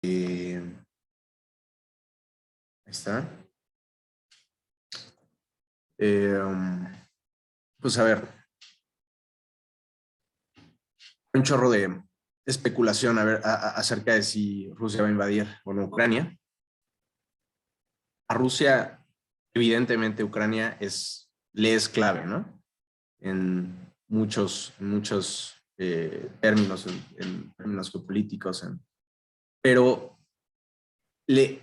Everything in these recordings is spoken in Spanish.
Ahí está. Um, pues a ver, un chorro de especulación acerca de si Rusia va a invadir o no Ucrania. A Rusia, evidentemente, Ucrania le es clave, ¿no? En muchos términos, en términos geopolíticos, pero le,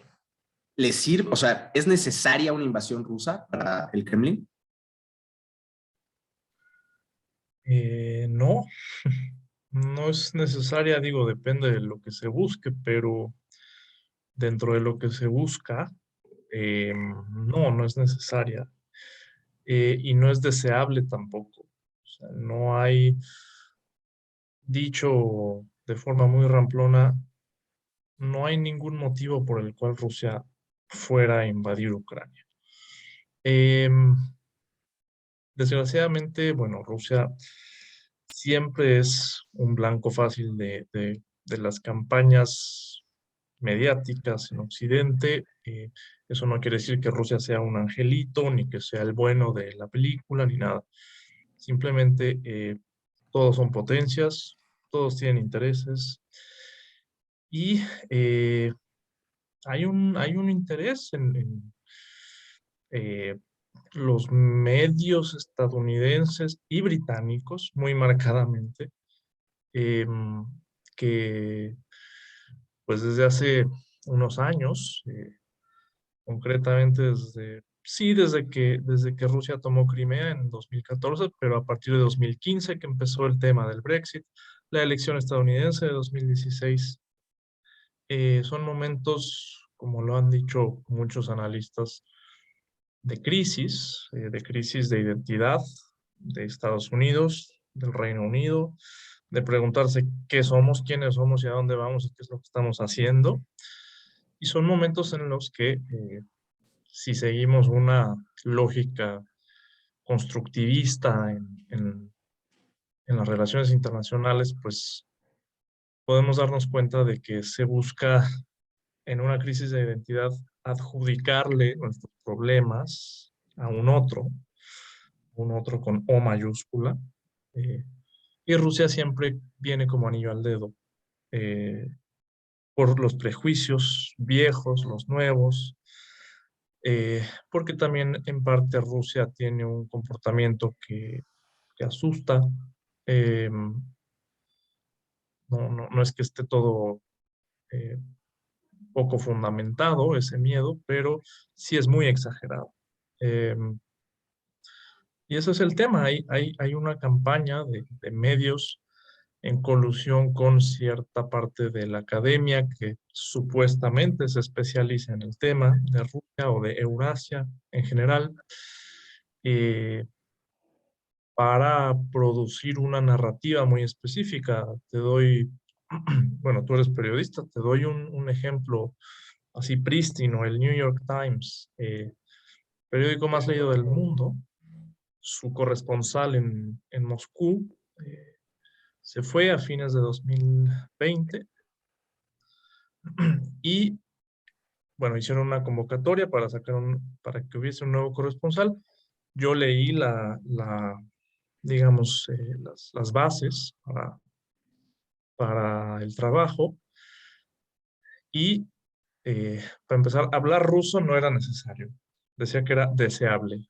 le sirve, o sea, ¿es necesaria una invasión rusa para el Kremlin? No, no es necesaria, digo, depende de lo que se busque, pero dentro de lo que se busca, no, no es necesaria. Y no es deseable tampoco. O sea, no hay, dicho de forma muy ramplona, no hay ningún motivo por el cual Rusia fuera a invadir Ucrania. Em, Desgraciadamente, bueno, Rusia siempre es un blanco fácil de las campañas mediáticas en Occidente. Eso no quiere decir que Rusia sea un angelito, ni que sea el bueno de la película, ni nada. Simplemente todos son potencias, todos tienen intereses y hay un interés eh, los medios estadounidenses y británicos, muy marcadamente, eh, que pues desde hace unos años, concretamente desde que Rusia tomó Crimea en 2014, pero a partir de 2015 que empezó el tema del Brexit, la elección estadounidense de 2016, son momentos, como lo han dicho muchos analistas, de crisis de identidad de Estados Unidos, del Reino Unido, de preguntarse qué somos, quiénes somos y a dónde vamos y qué es lo que estamos haciendo. Y son momentos en los que, si seguimos una lógica constructivista en las relaciones internacionales, pues podemos darnos cuenta de que se busca en una crisis de identidad adjudicarle nuestros problemas a un otro con O mayúscula, eh, y Rusia siempre viene como anillo al dedo, eh, por los prejuicios viejos, los nuevos, porque también en parte Rusia tiene un comportamiento que asusta. No es que esté todo eh, poco fundamentado ese miedo, pero sí es muy exagerado. Eh, y ese es el tema. Hay una campaña de medios en colusión con cierta parte de la academia que supuestamente se especializa en el tema de Rusia o de Eurasia en general, eh, para producir una narrativa muy específica. Te doy, bueno, tú eres periodista, te doy un ejemplo así prístino, el New York Times, periódico más leído del mundo. Su corresponsal en Moscú se fue a fines de 2020 y, bueno, hicieron una convocatoria para para que hubiese un nuevo corresponsal. Yo leí digamos, las bases para el trabajo y, para empezar, hablar ruso no era necesario. Decía que era deseable.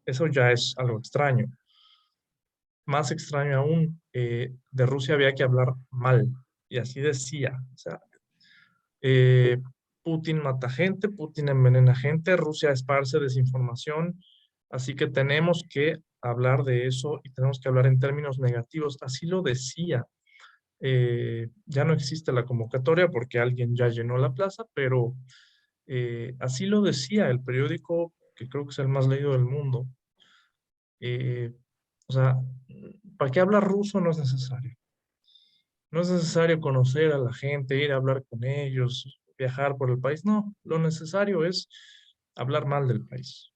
Eso ya es algo extraño. Más extraño aún, de Rusia había que hablar mal, y así decía. O sea, eh, Putin mata gente, Putin envenena gente, Rusia esparce desinformación, así que tenemos que hablar de eso y tenemos que hablar en términos negativos. Así lo decía. Ya no existe la convocatoria porque alguien ya llenó la plaza, pero así lo decía el periódico que creo que es el más leído del mundo. Eh, o sea, ¿para qué hablar ruso? No es necesario. No es necesario conocer a la gente, ir a hablar con ellos, viajar por el país. No, lo necesario es hablar mal del país.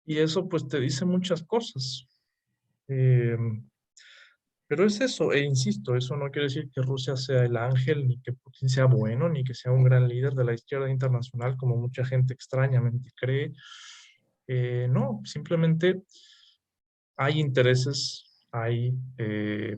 Y eso pues te dice muchas cosas. Eh, Pero es eso, e insisto, eso no quiere decir que Rusia sea el ángel, ni que Putin sea bueno, ni que sea un gran líder de la izquierda internacional, como mucha gente extrañamente cree. No, simplemente hay intereses, hay eh,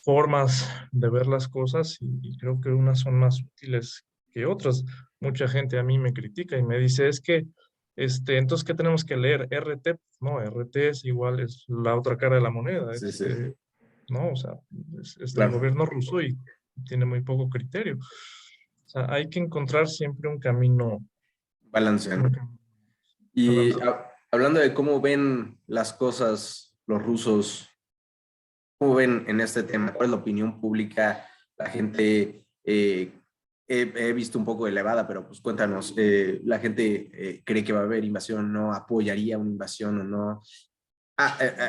formas de ver las cosas y creo que unas son más útiles que otras. Mucha gente a mí me critica y me dice, es que, entonces, ¿qué tenemos que leer? ¿RT? No, RT es igual, es la otra cara de la moneda, Sí, sí, no, o sea, es del claro, gobierno ruso y tiene muy poco criterio. O sea, hay que encontrar siempre un camino, balance, un ¿no? camino Y balanceado. hablando de cómo ven las cosas los rusos, ¿cómo ven en este tema? ¿Cuál es la opinión pública? La gente, he visto un poco elevada, pero pues cuéntanos, ¿la gente cree que va a haber invasión, no apoyaría una invasión o no?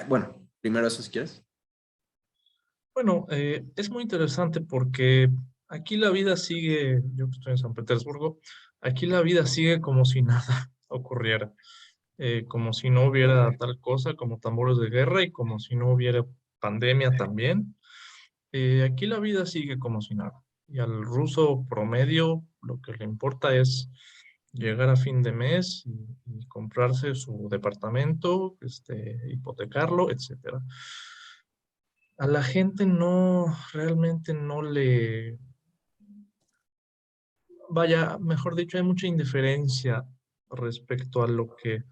Bueno, primero eso si quieres. Bueno, es muy interesante porque aquí la vida sigue, yo que estoy en San Petersburgo, aquí la vida sigue como si nada ocurriera, como si no hubiera tal cosa como tambores de guerra y como si no hubiera pandemia también. Aquí la vida sigue como si nada. Y al ruso promedio lo que le importa es llegar a fin de mes y comprarse su departamento, hipotecarlo, etcétera. A la gente no, realmente no le, vaya, mejor dicho, hay mucha indiferencia respecto a lo que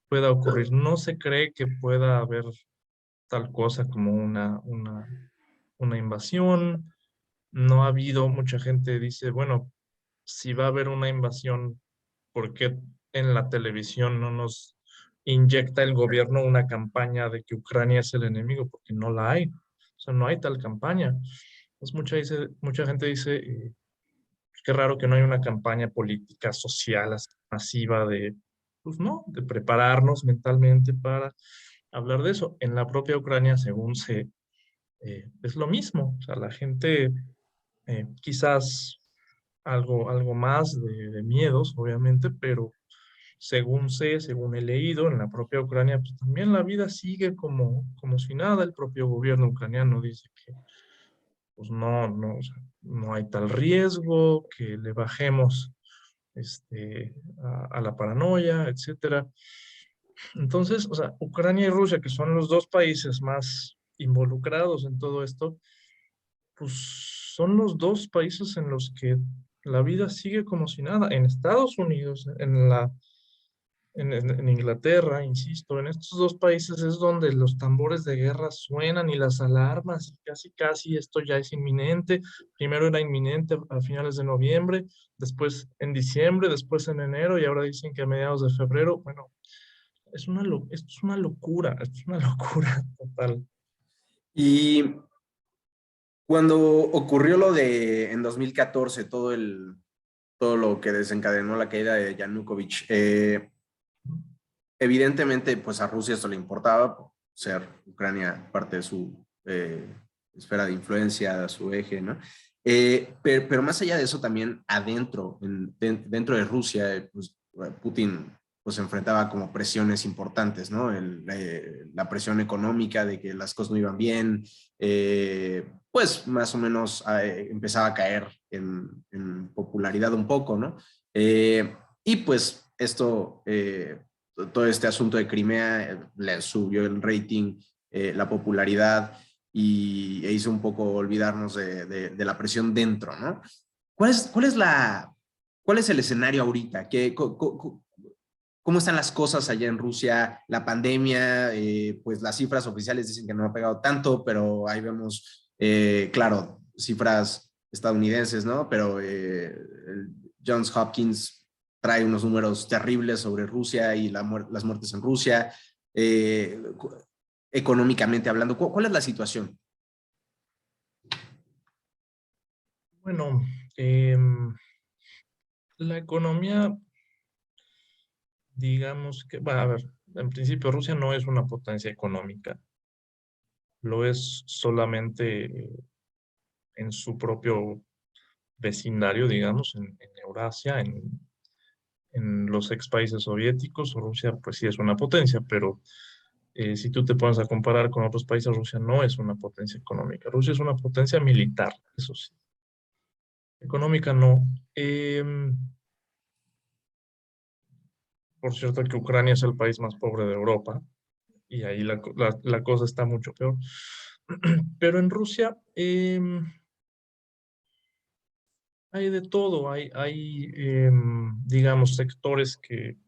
pueda ocurrir. No se cree que pueda haber tal cosa como una invasión. No ha habido, mucha gente dice, bueno, si va a haber una invasión, ¿por qué en la televisión no nos inyecta el gobierno una campaña de que Ucrania es el enemigo? Porque no la hay. O sea, no hay tal campaña. Pues mucha gente dice, qué raro que no hay una campaña política social masiva de, pues no, de prepararnos mentalmente para hablar de eso. En la propia Ucrania, según es lo mismo. O sea, la gente quizás algo más de miedos, obviamente, pero según he leído, en la propia Ucrania, pues también la vida sigue como si nada. El propio gobierno ucraniano dice que pues no, o sea, no hay tal riesgo, que le bajemos a la paranoia, etcétera. Entonces, o sea, Ucrania y Rusia, que son los dos países más involucrados en todo esto, pues son los dos países en los que la vida sigue como si nada. En Estados Unidos, en Inglaterra, insisto, en estos dos países es donde los tambores de guerra suenan y las alarmas, y casi casi esto ya es inminente. Primero era inminente a finales de noviembre, después en diciembre, después en enero y ahora dicen que a mediados de febrero. Bueno, esto es una locura, esto es una locura total. Y cuando ocurrió lo de en 2014, todo lo que desencadenó la caída de Yanukovych, evidentemente, pues a Rusia esto le importaba, por ser Ucrania parte de su esfera de influencia, su eje, ¿no? Pero más allá de eso, también adentro, dentro de Rusia, pues, Putin pues enfrentaba como presiones importantes, ¿no? La presión económica de que las cosas no iban bien, pues más o menos empezaba a caer en popularidad un poco, ¿no? Y pues esto todo este asunto de Crimea le subió el rating, la popularidad e hizo un poco olvidarnos de la presión dentro, ¿no? ¿Cuál es el escenario ahorita? ¿Cómo están las cosas allá en Rusia? La pandemia, pues las cifras oficiales dicen que no ha pegado tanto, pero ahí vemos, claro, cifras estadounidenses, ¿no? Pero Johns Hopkins trae unos números terribles sobre Rusia y las muertes en Rusia. Eh, económicamente hablando, ¿cuál es la situación? Bueno, em, la economía, digamos que, bueno, a ver, en principio Rusia no es una potencia económica, lo es solamente en su propio vecindario, digamos, en Eurasia, en los ex países soviéticos. Rusia, pues sí es una potencia, pero Si tú te pones a comparar con otros países, Rusia no es una potencia económica. Rusia es una potencia militar, eso sí. Económica no. Por cierto que Ucrania es el país más pobre de Europa y ahí la cosa está mucho peor. Pero en Rusia hay de todo. Digamos, sectores que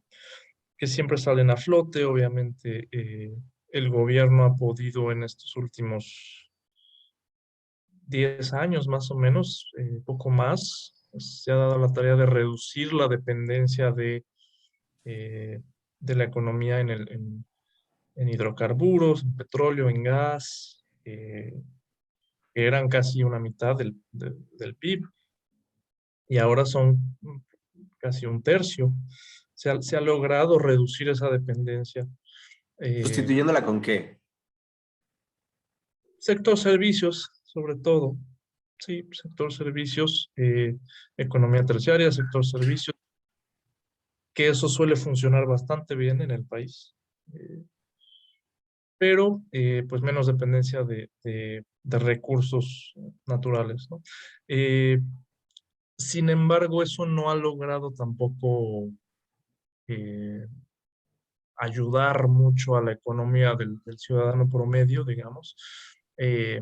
siempre salen a flote. Obviamente, el gobierno ha podido en estos últimos 10 años más o menos, poco más, se ha dado la tarea de reducir la dependencia eh, de la economía en hidrocarburos, en petróleo, en gas, que eran casi una mitad del PIB y ahora son casi un tercio. Se ha logrado reducir esa dependencia. Eh, ¿Sustituyéndola con qué? Sector servicios, sobre todo. Sí, sector servicios, economía terciaria, sector servicios, que eso suele funcionar bastante bien en el país. Eh, pero pues menos dependencia de recursos naturales, ¿no? Eh, Sin embargo, eso no ha logrado tampoco eh, ayudar mucho a la economía del ciudadano promedio, digamos. Eh,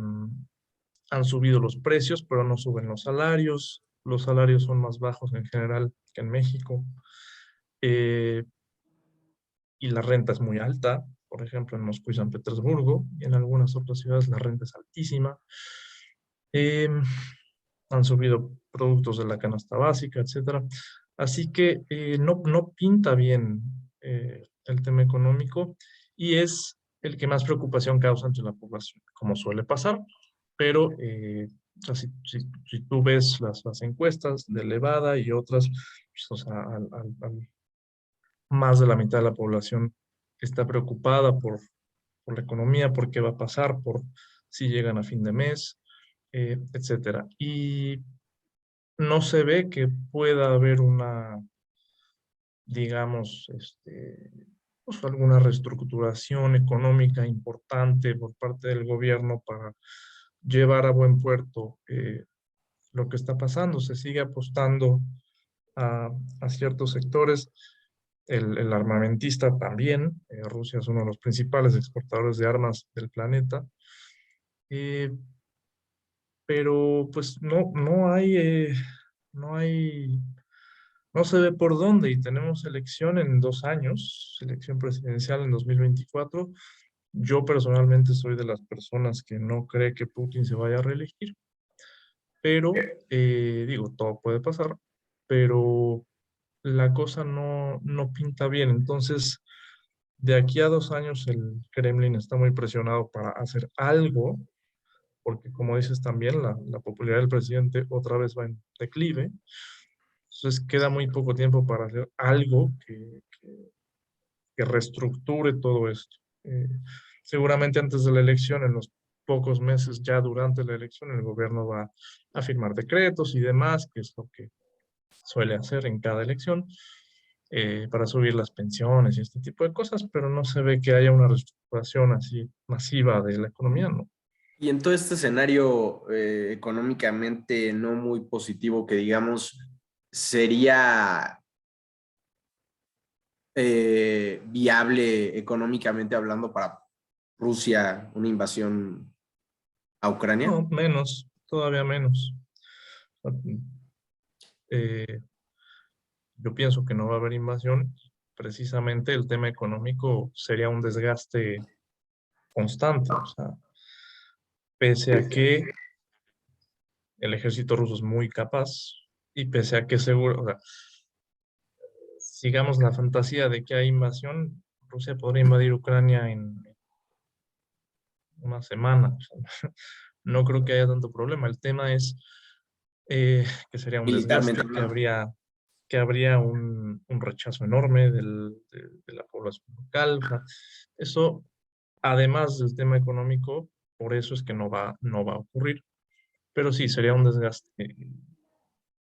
Han subido los precios, pero no suben los salarios. Los salarios son más bajos en general que en México. Eh, y la renta es muy alta. Por ejemplo, en Moscú y San Petersburgo, y en algunas otras ciudades la renta es altísima. Eh, Han subido productos de la canasta básica, etcétera. Así que no pinta bien el tema económico y es el que más preocupación causa entre la población, como suele pasar, pero si tú ves las encuestas de Levada y otras, pues, o sea, más de la mitad de la población está preocupada por la economía, por qué va a pasar, por si llegan a fin de mes, etcétera. Y no se ve que pueda haber una, digamos, pues alguna reestructuración económica importante por parte del gobierno para llevar a buen puerto lo que está pasando. Se sigue apostando a, a ciertos sectores. El armamentista también. Rusia es uno de los principales exportadores de armas del planeta. Eh, pero pues no hay, no se ve por dónde y tenemos elección en 2 años, elección presidencial en 2024. Yo personalmente soy de las personas que no cree que Putin se vaya a reelegir, pero digo, todo puede pasar, pero la cosa no pinta bien. Entonces, de aquí a 2 años el Kremlin está muy presionado para hacer algo, porque como dices también, la popularidad del presidente otra vez va en declive. Entonces queda muy poco tiempo para hacer algo que reestructure todo esto. Seguramente antes de la elección, en los pocos meses ya durante la elección, el gobierno va a firmar decretos y demás, que es lo que suele hacer en cada elección, para subir las pensiones y este tipo de cosas, pero no se ve que haya una reestructuración así masiva de la economía, ¿no? Y en todo este escenario económicamente no muy positivo que digamos, sería viable económicamente hablando para Rusia una invasión a Ucrania. No, menos, todavía menos. Eh, yo pienso que no va a haber invasión. Precisamente el tema económico sería un desgaste constante. O sea, pese a que el ejército ruso es muy capaz y pese a que seguro, o sea, sigamos la fantasía de que hay invasión, Rusia podría invadir Ucrania en una semana. O sea, no creo que haya tanto problema. El tema es que sería un Militarmente desgaste, hablando. que habría un rechazo enorme de la población local. O sea, eso, además del tema económico, por eso es que no va a ocurrir. Pero sí, sería un desgaste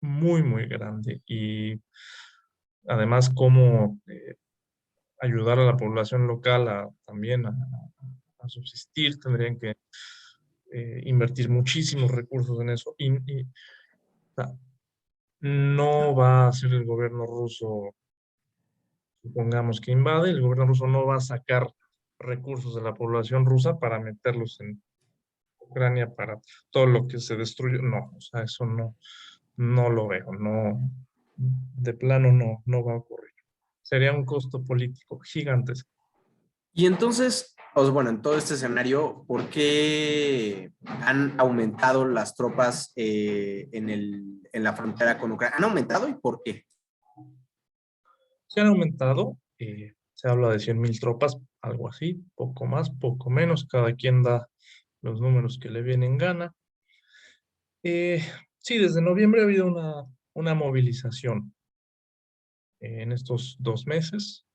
muy, muy grande. Y además, como ayudar a la población local también a subsistir, tendrían que invertir muchísimos recursos en eso o sea, no va a ser el gobierno ruso, supongamos que invade, el gobierno ruso no va a sacar recursos de la población rusa para meterlos en Ucrania para todo lo que se destruyó. No, o sea, eso no lo veo, no, de plano no va a ocurrir. Sería un costo político gigantesco. Y entonces, pues bueno, en todo este escenario, ¿por qué han aumentado las tropas en la frontera con Ucrania? ¿Han aumentado y por qué? Se han aumentado, se habla de 100,000 tropas, algo así, poco más, poco menos, cada quien da los números que le vienen en gana. Sí, desde noviembre ha habido una movilización en estos 2 meses.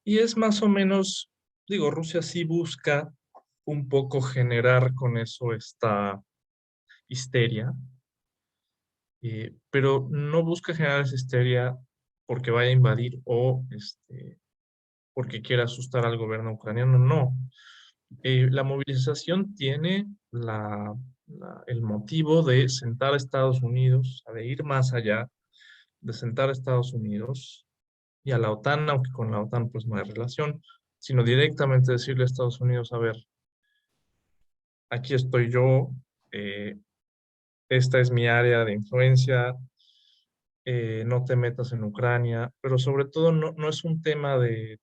Y es más o menos, digo, Rusia sí busca un poco generar con eso esta histeria, pero no busca generar esa histeria porque vaya a invadir o porque quiera asustar al gobierno ucraniano, no. La movilización tiene el motivo de sentar a Estados Unidos, de ir más allá, de sentar a Estados Unidos y a la OTAN, aunque con la OTAN pues no hay relación, sino directamente decirle a Estados Unidos, a ver, aquí estoy yo, eh, esta es mi área de influencia, no te metas en Ucrania, pero sobre todo no es un tema de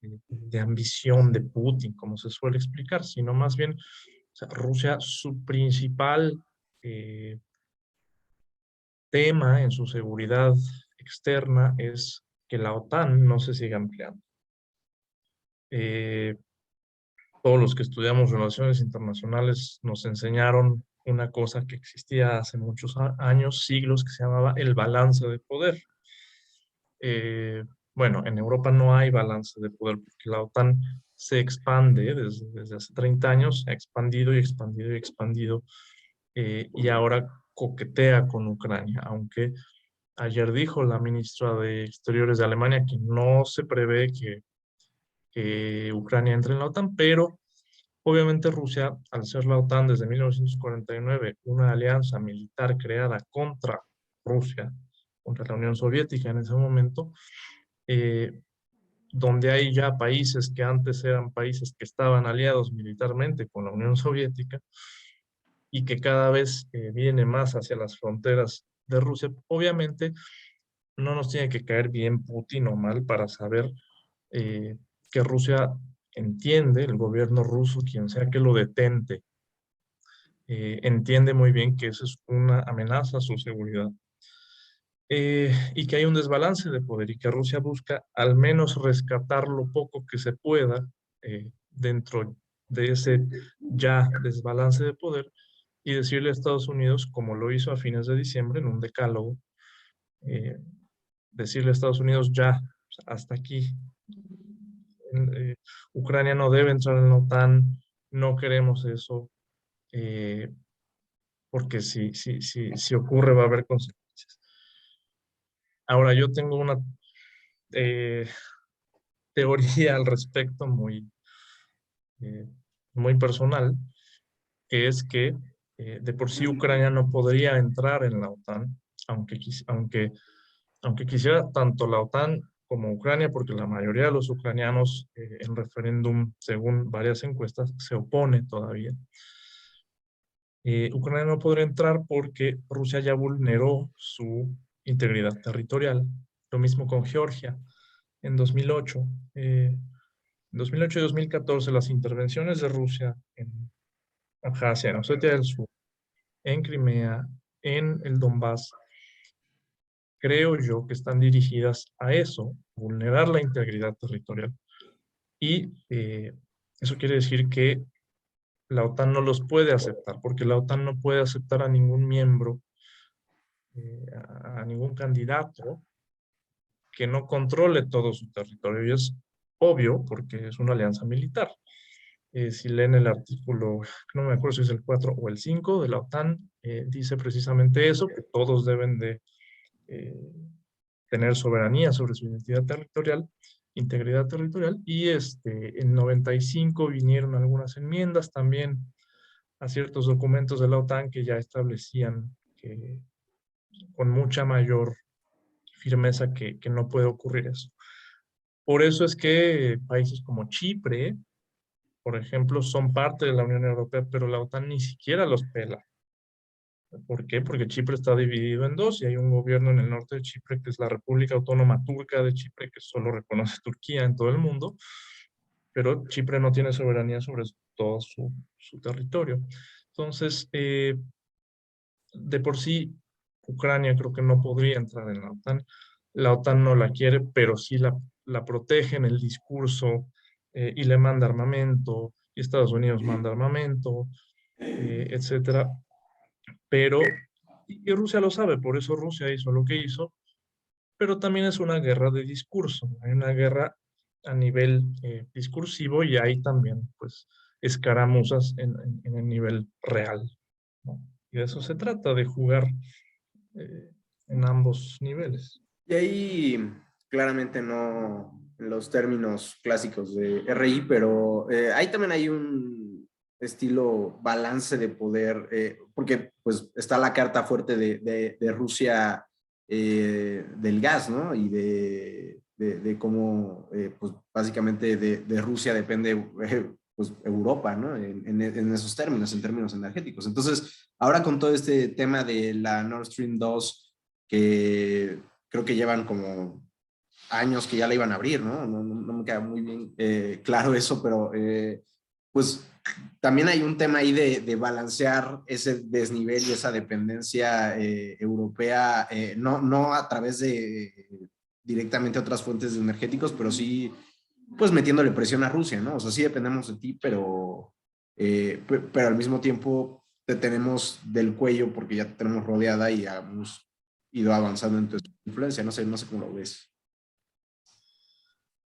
ambición de Putin, como se suele explicar, sino más bien, o sea, Rusia, su principal eh, tema en su seguridad externa es que la OTAN no se siga ampliando. Eh, Todos los que estudiamos relaciones internacionales nos enseñaron una cosa que existía hace muchos años, siglos, que se llamaba el balance de poder. Eh, bueno, en Europa no hay balance de poder porque la OTAN se expande desde hace 30 años, ha expandido y expandido y expandido, y ahora coquetea con Ucrania, aunque ayer dijo la ministra de Exteriores de Alemania que no se prevé que Ucrania entre en la OTAN, pero obviamente Rusia, al ser la OTAN desde 1949, una alianza militar creada contra Rusia, contra la Unión Soviética en ese momento, eh, donde hay ya países que antes eran países que estaban aliados militarmente con la Unión Soviética y que cada vez viene más hacia las fronteras de Rusia, obviamente no nos tiene que caer bien Putin o mal para saber eh, que Rusia entiende, el gobierno ruso, quien sea que lo detente, entiende muy bien que eso es una amenaza a su seguridad. Y que hay un desbalance de poder y que Rusia busca al menos rescatar lo poco que se pueda dentro de ese ya desbalance de poder y decirle a Estados Unidos, como lo hizo a fines de diciembre en un decálogo, eh, decirle a Estados Unidos ya, hasta aquí, eh, Ucrania no debe entrar en la OTAN, no queremos eso, eh, porque si ocurre va a haber consecuencias. Ahora, yo tengo una eh, teoría al respecto eh, muy personal, que es que de por sí Ucrania no podría entrar en la OTAN, aunque quisiera tanto la OTAN como Ucrania, porque la mayoría de los ucranianos en referéndum, según varias encuestas, se opone todavía. Ucrania no podría entrar porque Rusia ya vulneró su integridad territorial. Lo mismo con Georgia en 2008. En 2008 y 2014 las intervenciones de Rusia en Abjasia, en Osetia del Sur, en Crimea, en el Donbass, creo yo que están dirigidas a eso, vulnerar la integridad territorial. Y eso quiere decir que la OTAN no los puede aceptar, porque la OTAN no puede aceptar a ningún miembro, a ningún candidato que no controle todo su territorio. Y es obvio porque es una alianza militar. Si leen el artículo, no me acuerdo si es el 4 o el 5 de la OTAN, dice precisamente eso, que todos deben de eh, tener soberanía sobre su identidad territorial integridad territorial, y en 95 vinieron algunas enmiendas también a ciertos documentos de la OTAN que ya establecían que con mucha mayor firmeza que no puede ocurrir eso. Por eso es que países como Chipre, por ejemplo, son parte de la Unión Europea, pero la OTAN ni siquiera los pela. ¿Por qué? Porque Chipre está dividido en dos y hay un gobierno en el norte de Chipre, que es la República Autónoma Turca de Chipre, que solo reconoce Turquía en todo el mundo, pero Chipre no tiene soberanía sobre todo su territorio. Entonces, de por sí, Ucrania creo que no podría entrar en la OTAN. La OTAN no la quiere, pero sí la protege en el discurso, y le manda armamento, y Estados Unidos manda armamento, etcétera. Pero, y Rusia lo sabe, por eso Rusia hizo lo que hizo, pero también es una guerra de discurso, hay una guerra a nivel discursivo, y hay también, pues, escaramuzas en el nivel real, ¿no? Y de eso se trata, de jugar en ambos niveles. Y ahí claramente no en los términos clásicos de RI, pero ahí también hay un estilo balance de poder, porque pues está la carta fuerte de Rusia, del gas, ¿no? Y de cómo, pues básicamente de Rusia depende, pues Europa, ¿no? En esos términos, en términos energéticos. Entonces, ahora con todo este tema de la Nord Stream 2, que creo que llevan como años que ya la iban a abrir, ¿no? No me queda muy bien claro eso, pero pues también hay un tema ahí de balancear ese desnivel y esa dependencia europea, no a través de directamente otras fuentes energéticos, pero sí pues metiéndole presión a Rusia, ¿no? O sea, sí dependemos de ti, pero al mismo tiempo te tenemos del cuello porque ya te tenemos rodeada y hemos ido avanzando en tu influencia. No sé cómo lo ves.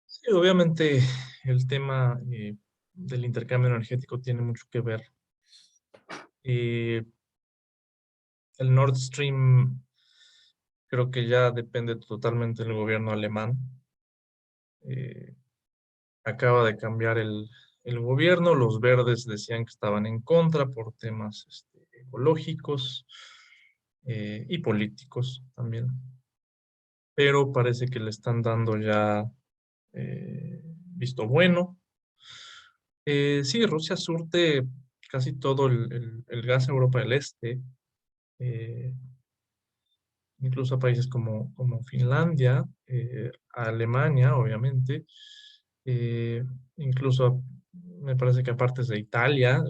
Sí, obviamente el tema del intercambio energético tiene mucho que ver. Eh, el Nord Stream creo que ya depende totalmente del gobierno alemán. Eh, acaba de cambiar el gobierno, los verdes decían que estaban en contra por temas ecológicos y políticos también, pero parece que le están dando ya visto bueno. Sí, Rusia surte casi todo el gas a Europa del Este, eh, incluso a países como Finlandia, a Alemania, obviamente, eh, incluso me parece que aparte de Italia.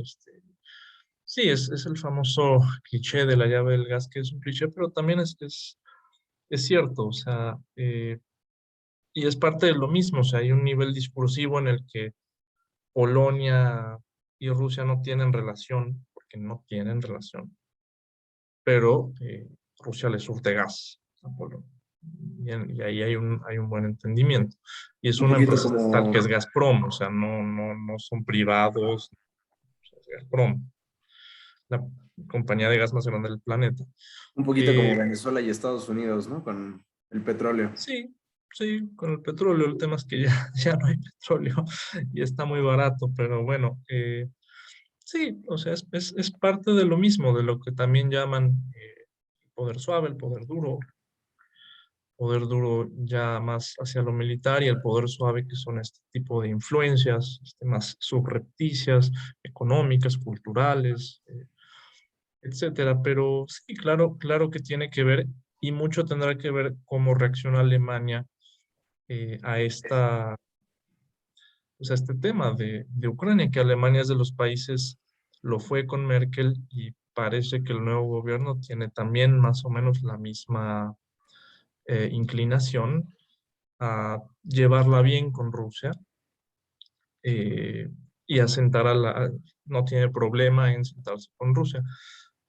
Sí, es el famoso cliché de la llave del gas, que es un cliché, pero también es cierto, o sea, y es parte de lo mismo, o sea, hay un nivel discursivo en el que Polonia y Rusia no tienen relación, porque no tienen relación, pero Rusia le surte gas a Polonia. Y ahí hay un buen entendimiento. Y es Un una poquito empresa estatal como, que es Gazprom, o sea, no son privados, o sea, es Gazprom, la compañía de gas más grande del planeta. un poquito como Eh, Venezuela y Estados Unidos, ¿no? Con el petróleo. sí, sí, con el petróleo. El tema es que ya, ya no hay petróleo y está muy barato, pero bueno, sí, o sea, es parte de lo mismo, de lo que también llaman el poder suave, el poder duro ya más hacia lo militar, y el poder suave, que son este tipo de influencias más subrepticias, económicas, culturales, etcétera. Pero sí, claro, claro que tiene que ver, y mucho tendrá que ver cómo reacciona Alemania a pues, a este tema de Ucrania, que Alemania es de los países, lo fue con Merkel, y parece que el nuevo gobierno tiene también más o menos la misma inclinación a llevarla bien con Rusia, eh, y a sentar no tiene problema en sentarse con Rusia.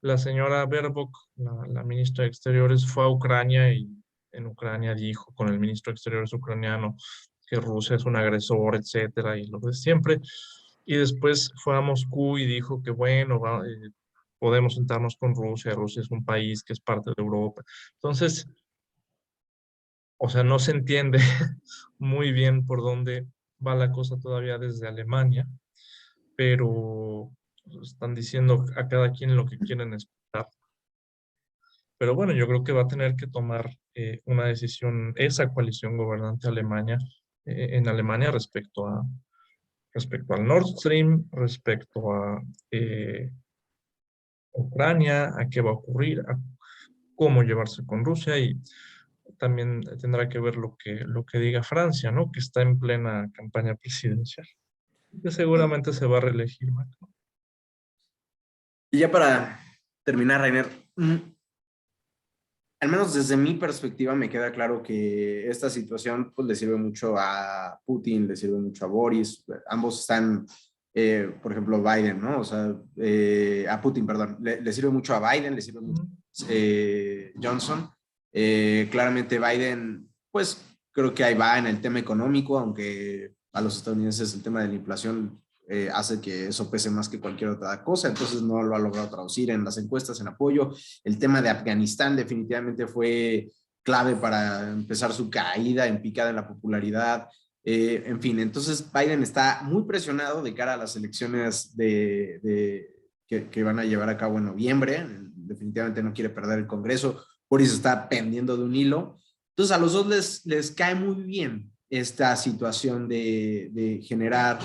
La señora Baerbock, la ministra de Exteriores, fue a Ucrania, y en Ucrania dijo con el ministro de Exteriores ucraniano que Rusia es un agresor, etcétera, y lo de siempre. Y después fue a Moscú y dijo que bueno, podemos sentarnos con Rusia. Rusia es un país que es parte de Europa. Entonces, O sea, no se entiende muy bien por dónde va la cosa todavía desde Alemania, pero están diciendo a cada quien lo que quieren escuchar. Pero bueno, yo creo que va a tener que tomar una decisión esa coalición gobernante Alemania, en Alemania respecto al Nord Stream, respecto a Ucrania, a qué va a ocurrir, a cómo llevarse con Rusia y también tendrá que ver lo que diga Francia, ¿no? Que está en plena campaña presidencial. Que seguramente se va a reelegir Macron. Y ya para terminar, Rainer, al menos desde mi perspectiva me queda claro que esta situación pues, le sirve mucho a Putin, le sirve mucho a Boris, ambos están, por ejemplo, Biden, ¿no? O sea, a Putin, perdón, le sirve mucho a Biden, le sirve mucho a Johnson. Claramente Biden, pues creo que ahí va en el tema económico, aunque a los estadounidenses el tema de la inflación hace que eso pese más que cualquier otra cosa, entonces no lo ha logrado traducir en las encuestas en apoyo. El tema de Afganistán definitivamente fue clave para empezar su caída en picada en la popularidad. En fin, entonces Biden está muy presionado de cara a las elecciones que van a llevar a cabo en noviembre. Definitivamente no quiere perder el Congreso. Boris está pendiendo de un hilo. Entonces a los dos les cae muy bien esta situación de generar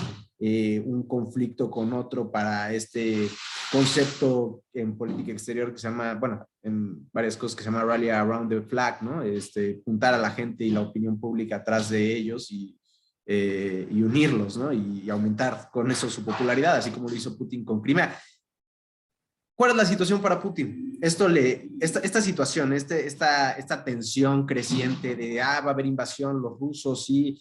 un conflicto con otro para este concepto en política exterior que se llama, bueno, en varias cosas que se llama Rally Around the Flag, ¿no? Juntar a la gente y la opinión pública atrás de ellos y unirlos, ¿no? Y aumentar con eso su popularidad, así como lo hizo Putin con Crimea. ¿Cuál es la situación para Putin? Esta situación, esta tensión creciente de, va a haber invasión, los rusos, sí,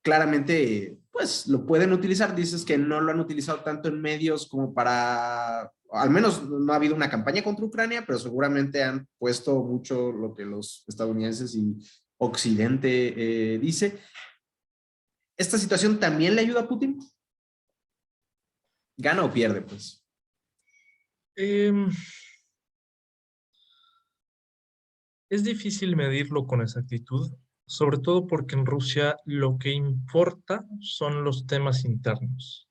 claramente, pues lo pueden utilizar. Dices que no lo han utilizado tanto en medios como para, al menos no ha habido una campaña contra Ucrania, pero seguramente han puesto mucho lo que los estadounidenses y Occidente dice. ¿Esta situación también le ayuda a Putin? ¿Gana o pierde, pues? Em, es difícil medirlo con exactitud, sobre todo porque en Rusia lo que importa son los temas internos.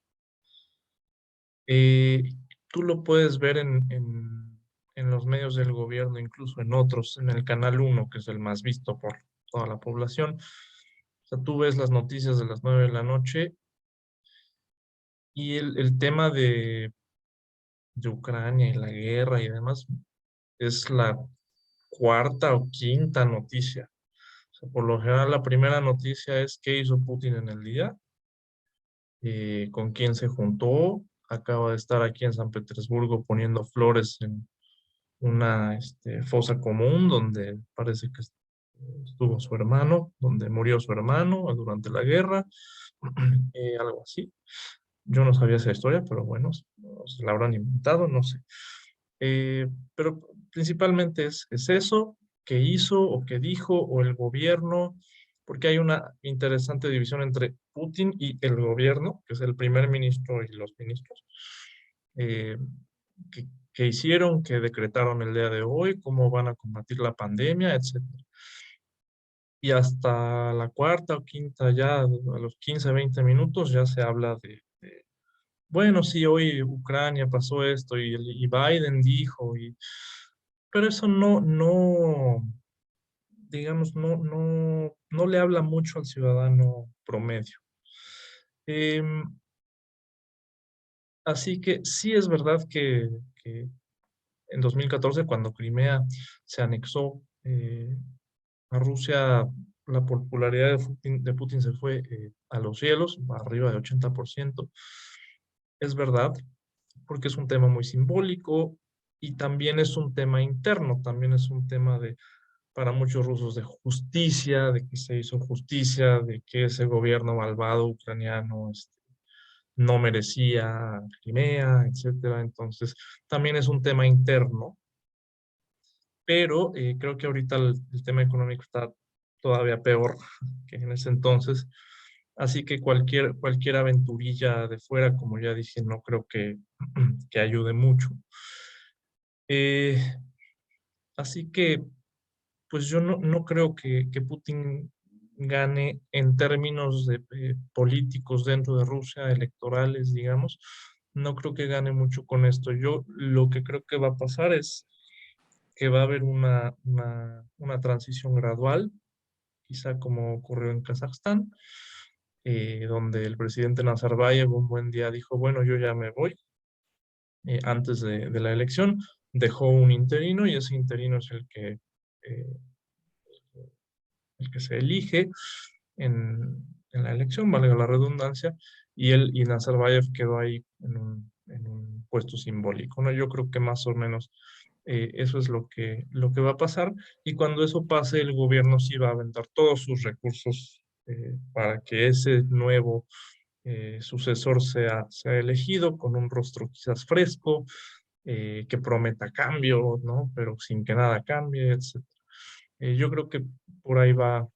Eh, tú lo puedes ver en los medios del gobierno, incluso en otros, en el Canal 1, que es el más visto por toda la población. O sea, tú ves las noticias de las 9 de la noche y el tema de Ucrania y la guerra y demás es la cuarta o quinta noticia. O sea, por lo general, la primera noticia es qué hizo Putin en el día, con quién se juntó. Acaba de estar aquí en San Petersburgo poniendo flores en una fosa común donde parece que estuvo su hermano, donde murió su hermano durante la guerra, algo así. Yo no sabía esa historia, pero bueno, se la habrán inventado, no sé. Pero principalmente es eso que hizo o que dijo o el gobierno, porque hay una interesante división entre Putin y el gobierno, que es el primer ministro y los ministros, eh, que hicieron, que decretaron el día de hoy, cómo van a combatir la pandemia, etcétera. Y hasta la cuarta o quinta, ya a los 15, 20 minutos, ya se habla bueno, sí, hoy Ucrania pasó esto y Biden dijo, pero eso digamos, no le habla mucho al ciudadano promedio. Em, Así que sí es verdad que en 2014, cuando Crimea se anexó a Rusia, la popularidad de Putin se fue a los cielos, arriba de 80%. Es verdad, porque es un tema muy simbólico y también es un tema interno, también es un tema para muchos rusos de justicia, de que se hizo justicia, de que ese gobierno malvado ucraniano no merecía Crimea, etcétera. Entonces, también es un tema interno, pero creo que ahorita el tema económico está todavía peor que en ese entonces. Así que cualquier aventurilla de fuera, como ya dije, no creo que ayude mucho. Eh, Así que pues yo no creo que Putin gane en términos de políticos dentro de Rusia, electorales, digamos. No creo que gane mucho con esto. Yo lo que creo que va a pasar es que va a haber una transición gradual, quizá como ocurrió en Kazajstán, donde el presidente Nazarbayev un buen día dijo, bueno, yo ya me voy, antes de la elección, dejó un interino y ese interino es eh, el que se elige en la elección, valga la redundancia, y Nazarbayev quedó ahí en un puesto simbólico, ¿no? Yo creo que más o menos eso es lo que va a pasar, y cuando eso pase, el gobierno sí va a aventar todos sus recursos para que ese nuevo sucesor sea elegido con un rostro quizás fresco, que prometa cambio, ¿no? Pero sin que nada cambie, etc. Yo creo que por ahí va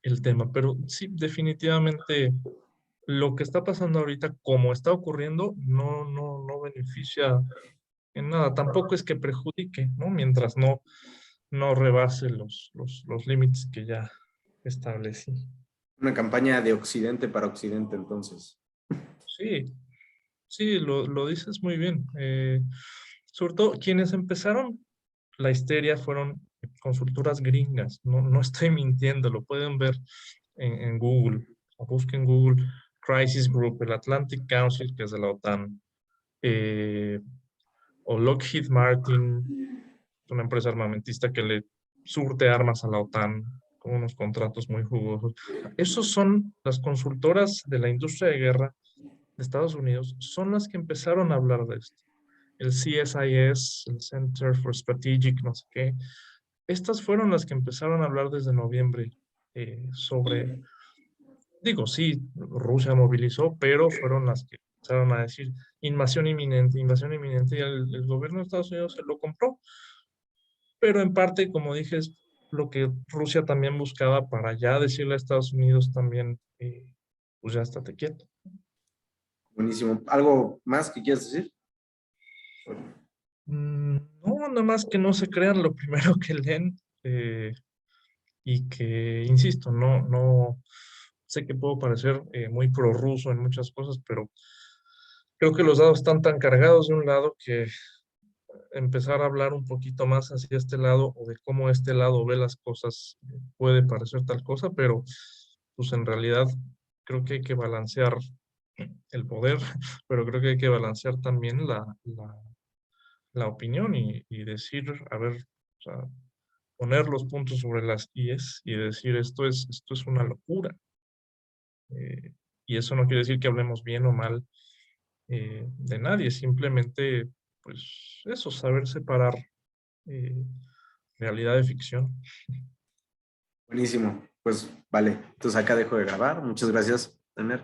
el tema, pero sí, definitivamente lo que está pasando ahorita, como está ocurriendo, no beneficia en nada. Tampoco es que perjudique, ¿no? Mientras no rebase los límites que ya establecí. Una campaña de Occidente para Occidente, entonces. Sí, sí, lo dices muy bien. Sobre todo quienes empezaron la histeria fueron consultoras gringas. No estoy mintiendo, lo pueden ver en Google. O busquen Google Crisis Group, el Atlantic Council, que es de la OTAN, eh, o Lockheed Martin, una empresa armamentista que le surte armas a la OTAN con unos contratos muy jugosos. Esos son las consultoras de la industria de guerra de Estados Unidos, son las que empezaron a hablar de esto. El CSIS, el Center for Strategic, no sé qué. Estas fueron las que empezaron a hablar desde noviembre sobre, digo, sí, Rusia movilizó, pero fueron las que empezaron a decir invasión inminente, y el gobierno de Estados Unidos se lo compró. Pero en parte, como dije, es lo que Rusia también buscaba para ya decirle a Estados Unidos también, pues ya estate quieto. Buenísimo. ¿Algo más que quieras decir? No, nada más que no se crean lo primero que leen, y que, insisto, no sé que puedo parecer muy prorruso en muchas cosas, pero creo que los dados están tan cargados de un lado que empezar a hablar un poquito más hacia este lado o de cómo este lado ve las cosas puede parecer tal cosa, pero pues en realidad creo que hay que balancear el poder, pero creo que hay que balancear también la opinión y decir, a ver, o sea, poner los puntos sobre las IES y decir esto es una locura. Y eso no quiere decir que hablemos bien o mal de nadie, simplemente, pues eso, saber separar eh, realidad de ficción. Buenísimo. Pues vale. Entonces acá dejo de grabar. Muchas gracias, Tener.